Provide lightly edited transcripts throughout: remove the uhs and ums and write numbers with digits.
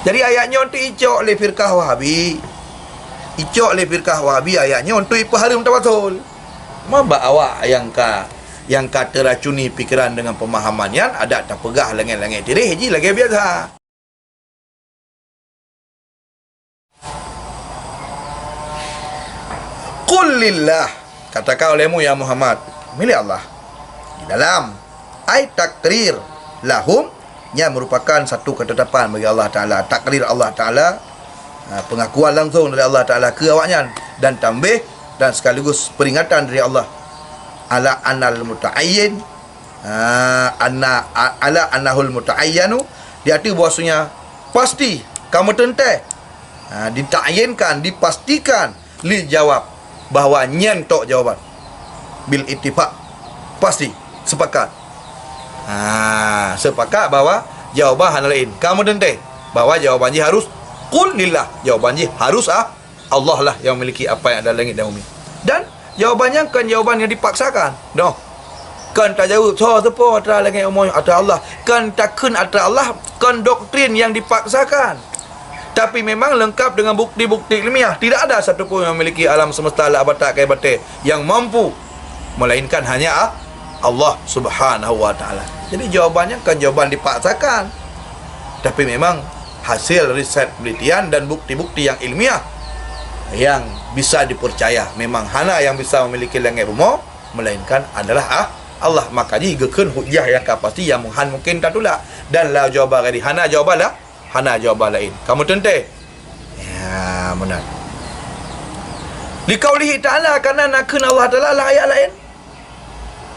Jadi ayatnya untuk icok oleh firqah Wahabi. Icok oleh firqah Wahabi ayatnya untuk ipaharim tawasul. Mabak awak yang kata racuni pikiran dengan pemahaman yang ada tak pegah langit-langit tirih je lagi biasa. Qul lillah, katakan olehmu ya Muhammad, milik Allah. Di dalam ayat takrir lahum yang merupakan satu ketetapan bagi Allah Ta'ala, takrir Allah Ta'ala, pengakuan langsung dari Allah Ta'ala ke awaknya, dan tambah dan sekaligus peringatan dari Allah ala anal muta'ayyin, ala anahul muta'ayyanu, dia arti bahasanya pasti kamu tentai, dita'ayyinkan, dipastikan li jawab bahawa nyentok jawaban bil ittifaq, pasti sepakat. Sepakat bahawa jawaban hal lain. Kamu tentai bahawa jawabannya harus qul lillah, jawabannya harus Allah lah yang memiliki apa yang ada langit dan bumi. Dan jawabannya kan jawaban yang dipaksakan. No. Kan tak jawab so apa ada langit umum ada Allah. Kan takkan ada Allah, kan doktrin yang dipaksakan. Tapi memang lengkap dengan bukti-bukti ilmiah. Tidak ada satu pun yang memiliki alam semesta la batak kai batik yang mampu, melainkan hanya Allah Subhanahu wa taala. Jadi jawabannya kan jawaban dipaksakan. Tapi memang hasil riset penelitian dan bukti-bukti yang ilmiah yang bisa dipercaya. Memang hana yang bisa memiliki langit bumi, melainkan adalah Allah. Maka jigakan hujah yang pasti yang mungkin tak tolak. Dan la jawaban tadi hana jawaban lah, hana jawaban lain. Kamu tentai? Ya, benar. Liqaulihi ta'ala, karena nakun Allah Ta'ala lah ayat lain.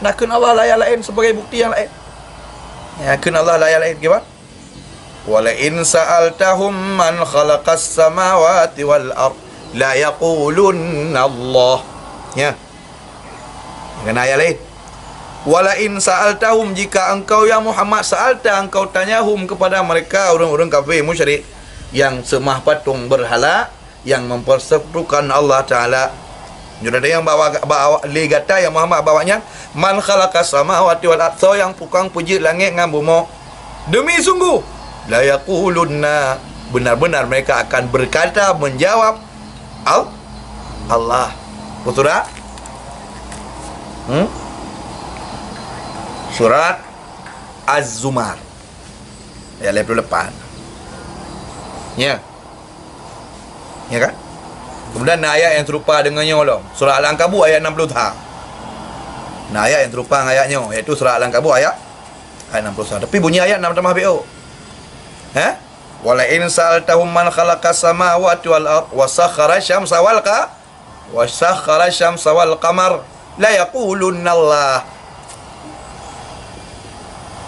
Nakun Allah lah ayat lain sebagai bukti yang lain. Ya, nakun Allah lah ayat lain gimana? Wala in sa'altahum man khalaqas samawati wal ard la yaqulunna Allah. Ya. Kena ayat lain. Wala in sa'altahum, jika engkau ya Muhammad sa'alta, engkau tanyahum kepada mereka orang-orang kafir musyrik yang sembah patung berhala, yang mempersekutukan Allah Ta'ala. Jadi ada yang bawa legata yang Muhammad bawanya man khalaqas samawati wal ard, so yang tukang puji langit dengan bumi. Demi sungguh la yaqulunna, benar-benar mereka akan berkata menjawab Allah. Betul tak? Surat Az-Zumar ayat 88. Ya. Ya kan? Kemudian ayat yang serupa dengannya Allah, surah Al-Ankabut ayat 60 ha. Nah, ayat yang serupa dengan ayatnya iaitu surah Al-Ankabut ayat 60. Tapi bunyi ayat nak tambah BO. Wala in sa'altahum man khalaqas samawati wal ard wa sakhara syamsa wal qamar la yaqulunna Allah.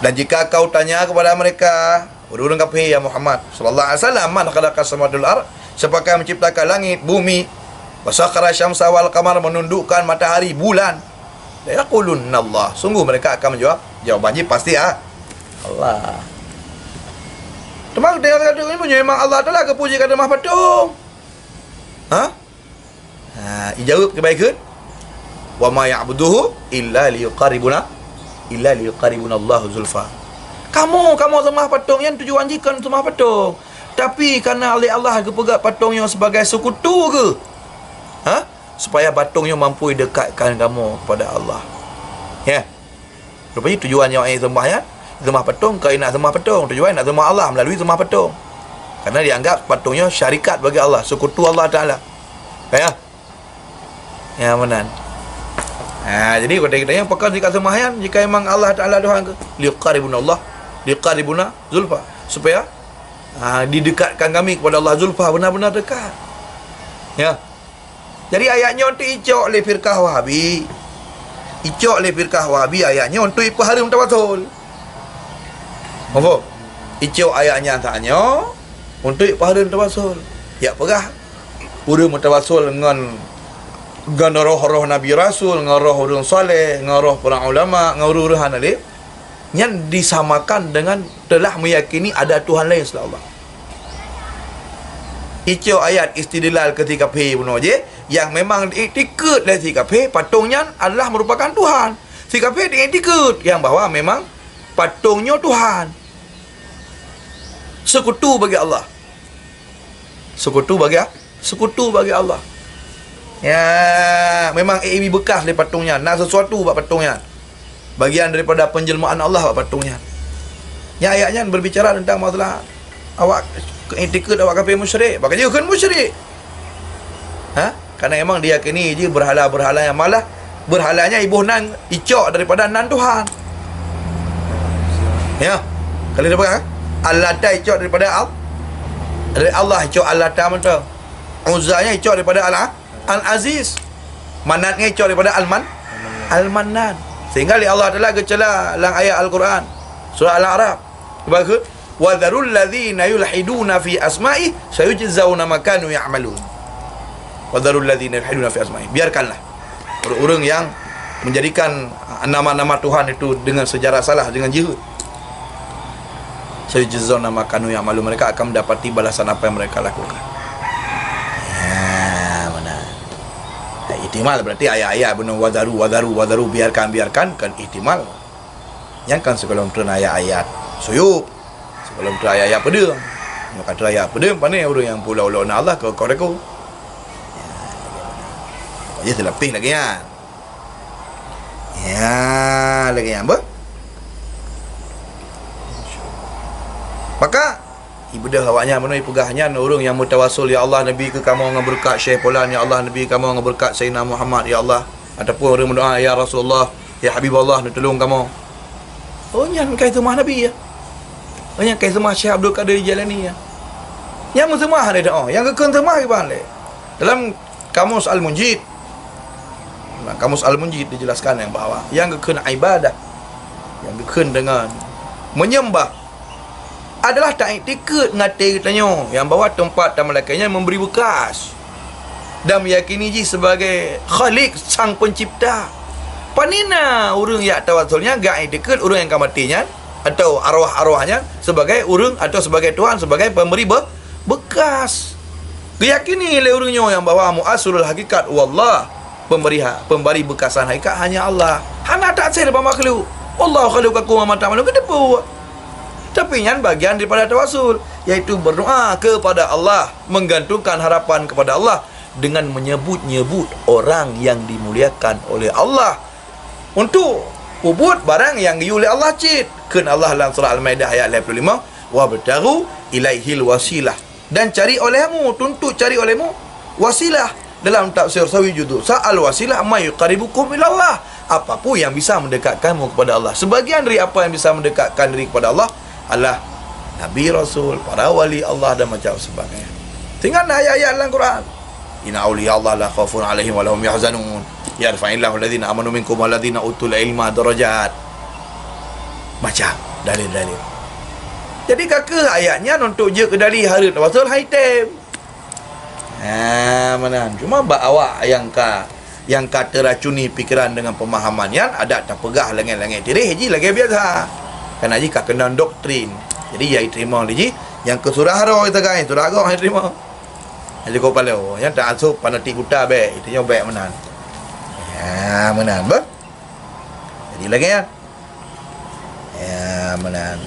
Dan jika kau tanya kepada mereka orang kafir ya Muhammad sallallahu alaihi wasallam, man khalaqas samawati wal ard, siapa yang menciptakan langit bumi, wa sakhara syamsa wal qamar, menundukkan matahari bulan, la yaqulunna Allah, sungguh mereka akan menjawab, jawabannya pasti Allah. Temang dia kata ini punya memang Allah Taala ke puji kata Maha Patung. Dijawab kebaikan. Wa ma ya'buduhu illa liyuqarribuna Allahu zulfa. Kamu sembah patung yang tujuan jikan sembah patung. Tapi kerana oleh Allah ke pegat patungnya sebagai sekutu ke? Supaya patungnya mampu dekatkan kamu kepada Allah. Ya. Rupanya tujuan yang sembah ya, sembah patung, kau nak sembah patung, tujuan nak sembah Allah melalui sembah patung. Kerana dianggap patungnya syarikat bagi Allah, sekutu Allah Ta'ala. Ya, benar. Jadi kata-katanya apakah jika sembahyang, jika memang Allah Ta'ala Tuhan ke, liqaribuna zulfa, supaya didekatkan kami kepada Allah zulfa, benar-benar dekat. Ya. Jadi ayatnya untuk icok oleh firqah Wahabi. Icok oleh firqah Wahabi ayatnya untuk ipaharim tawasul. Apa? Icok ayatnya tanya untuk ipaharim tawasul. Ya perah pura mutawasul dengan roh-roh Nabi Rasul, dengan roh orang soleh, dengan roh para ulama, dengan roh hanalib yang disamakan dengan telah meyakini ada Tuhan lain selain Allah. Itu ayat istidlal ketika kafir bunuh je yang memang diiktikad oleh si kafir patungnya adalah merupakan Tuhan. Si kafir diiktikad yang bahawa memang patungnya Tuhan, sekutu bagi Allah. sekutu bagi Allah. Ya, memang AAB bekas dari patungnya. Nak sesuatu buat patungnya. Bagian daripada penjelmaan Allah buat patungnya. Ya, ayatnya berbicara tentang masalah awak iktikad awak kafir musyrik. Maka dia kan musyrik. Karena memang dia kini je berhala-berhala yang malah berhalanya ibu nan icok daripada nan Tuhan. Ya. Kalau dia pegang Al-Lata icok daripada Allah icok Al-Lata betul. Uzzanya icok daripada Al-Aziz. Manatnya icok daripada Al-Mannan. Sehingga Allah Taala gecela dalam ayat Al-Quran surah Al-A'raf. Bagus. Wa dharul ladzina yulhiduna fi asma'i sayujzauna ma kanu ya'malun. Wa dharul ladzina yulhiduna fi asma'i. Biarkanlah orang-orang yang menjadikan nama-nama Tuhan itu dengan sejarah salah, dengan jihad. Sayujzauna ma kanu ya'malun. Mereka akan mendapati balasan apa yang mereka lakukan. Ihtimal berarti ayat-ayat benar wadaru biarkan kan ihtimal. Yang kan sebelum tu ayat-ayat suyuk. Sebelum tu ayat-ayat pedang. Yang kata ayat pedang pandai orang yang pulau-pulau Allah ke koreko. Ya terlebih lagi kan. Ya lagi yang apa? Maka ibadah awaknya mana pegahnya orang yang mutawassul ya Allah Nabi ke kamu dengan berkat Syekh Fulan ya Allah Nabi kamu dengan berkat Sayyidina Muhammad ya Allah, ataupun orang berdoa ya Rasulullah ya Habibullah nak tolong kamu. Oh yang kai semua Nabi ya. Oh yang kai semua Syekh Abdul Qadir Jalani ya. Yang semua ada doa, yang kekun semua balik. Dalam Kamus Al-Munjid. Kamus Al-Munjid dijelaskan yang bahawa yang kekun ibadah, yang kekun dengan menyembah adalah tak iktikad ngati katanya yang bawa tempat dan malaikatnya memberi bekas dan meyakini ji sebagai khalik sang pencipta. Panina orang yang tawassulnya gak iktikad orang yang kamatinya atau arwah-arwahnya sebagai orang atau sebagai Tuhan, sebagai pemberi bekas. Diyakini oleh orangnya yang bawa muasulul hakikat wallah, pemberi bekasan hakikat hanya Allah. Hana tak saya lepas makhluk. Allah khalaqakum wa ma ta'malun. Kenapa? Tapi yang bagian daripada tawassul, iaitu berdoa kepada Allah, menggantungkan harapan kepada Allah dengan menyebut-nyebut orang yang dimuliakan oleh Allah untuk ubud barang yang oleh Allah cid. Kan Allah dalam surah Al-Maidah ayat 55, wa bataru ilaihil wasilah, dan cari olehmu, tuntut cari olehmu wasilah. Dalam tafsir Sawijud, sa'al wasilah ma yuqaribukum ila Allah, apapun yang bisa mendekatkanmu kepada Allah. Sebagian dari apa yang bisa mendekatkan diri kepada Allah Allah, Nabi Rasul, para wali Allah dan macam sebagainya. Tinggal ayat-ayat dalam Quran. Inna awliya Allah la khawfun alaihim wa lahum yahzanun. Yarfa'illahu alladhina amanu minkum walladhina utul ilma darajat. Macam dalil-dalil. Jadi kakak ayatnya untuk je ke dari hari tawassul haitem. Mana? Cuma awak yang teracuni pikiran dengan pemahaman yang ada tak pegah lengan-lengan tirih je lagi biasa. Kerana jika kena doktrin, jadi ia terima lagi yang ke surah haro kita kan, surah agak yang terima. Jadi kau palau, yang tak asup panatik kuta be, itu yang baik menan. Ya menan, ber. Jadi lagi ya menan.